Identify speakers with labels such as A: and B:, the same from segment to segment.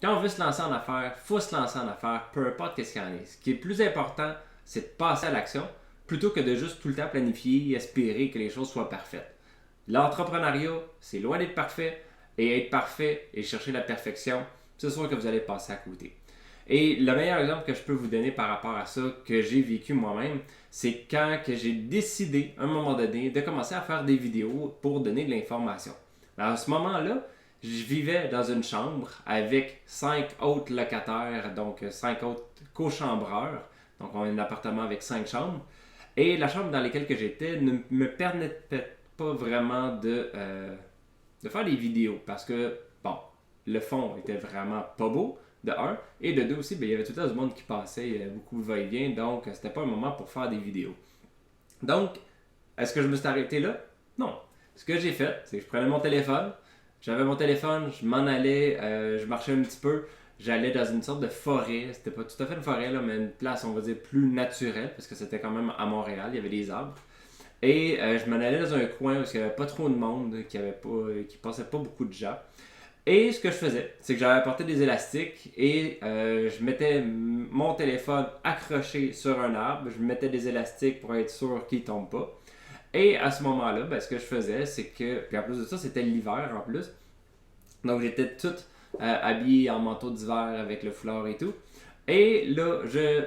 A: quand on veut se lancer en affaires, il faut se lancer en affaires, peu importe qu'est-ce qu'il y en est. Ce qui est le plus important, c'est de passer à l'action plutôt que de juste tout le temps planifier et espérer que les choses soient parfaites. L'entrepreneuriat, c'est loin d'être parfait, et être parfait et chercher la perfection, c'est sûr que vous allez passer à côté. Et le meilleur exemple que je peux vous donner par rapport à ça, que j'ai vécu moi-même, c'est quand que j'ai décidé, à un moment donné, de commencer à faire des vidéos pour donner de l'information. À ce moment-là, je vivais dans une chambre avec 5 autres locataires, donc 5 autres cochambreurs. Donc on a un appartement avec 5 chambres. Et la chambre dans laquelle j'étais ne me permettait pas vraiment de faire des vidéos parce que, bon, le fond était vraiment pas beau, de un, et de deux aussi, ben, il y avait tout le temps du monde qui passait, beaucoup de va-et-vient, donc c'était pas un moment pour faire des vidéos. Donc, est-ce que je me suis arrêté là? Non. Ce que j'ai fait, c'est que je prenais mon téléphone, j'avais mon téléphone, je m'en allais, je marchais un petit peu, j'allais dans une sorte de forêt, c'était pas tout à fait une forêt, là, mais une place, on va dire, plus naturelle, parce que c'était quand même à Montréal, il y avait des arbres. Et je m'en allais dans un coin où il n'y avait pas trop de monde, qui passait pas beaucoup de gens. Et ce que je faisais, c'est que j'avais apporté des élastiques et je mettais mon téléphone accroché sur un arbre. Je mettais des élastiques pour être sûr qu'il ne tombe pas. Et à ce moment-là, ben, ce que je faisais, c'est que, puis en plus de ça, c'était l'hiver en plus. Donc j'étais tout habillé en manteau d'hiver avec le foulard et tout. Et là, je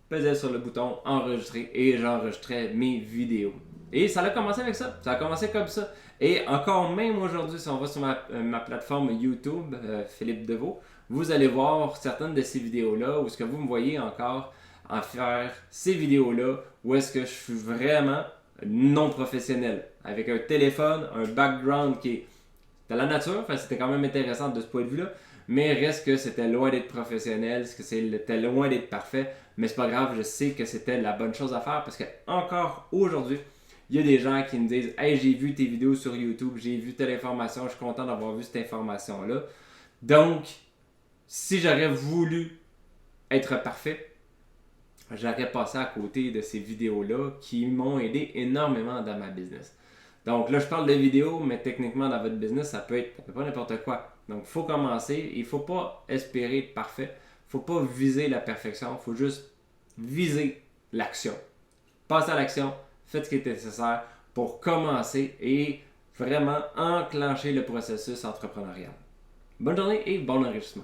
A: pesais sur le bouton enregistrer et j'enregistrais mes vidéos. Et ça a commencé avec ça. Ça a commencé comme ça. Et encore même aujourd'hui, si on va sur ma plateforme YouTube, Philippe Deveau, vous allez voir certaines de ces vidéos-là où est-ce que vous me voyez encore en faire ces vidéos-là où est-ce que je suis vraiment non professionnel. Avec un téléphone, un background qui est de la nature, enfin, c'était quand même intéressant de ce point de vue-là, mais reste que c'était loin d'être professionnel, que c'était loin d'être parfait, mais c'est pas grave, je sais que c'était la bonne chose à faire parce que encore aujourd'hui, il y a des gens qui me disent Hey, j'ai vu tes vidéos sur YouTube, j'ai vu telle information, je suis content d'avoir vu cette information-là. Donc, si j'aurais voulu être parfait, j'aurais passé à côté de ces vidéos-là qui m'ont aidé énormément dans ma business. Donc là, je parle de vidéos, mais techniquement, dans votre business, ça peut être pas n'importe quoi. Donc, il faut commencer. Il ne faut pas espérer être parfait. Il ne faut pas viser la perfection. Il faut juste viser l'action. Passez à l'action. Faites ce qui est nécessaire pour commencer et vraiment enclencher le processus entrepreneurial. Bonne journée et bon enrichissement.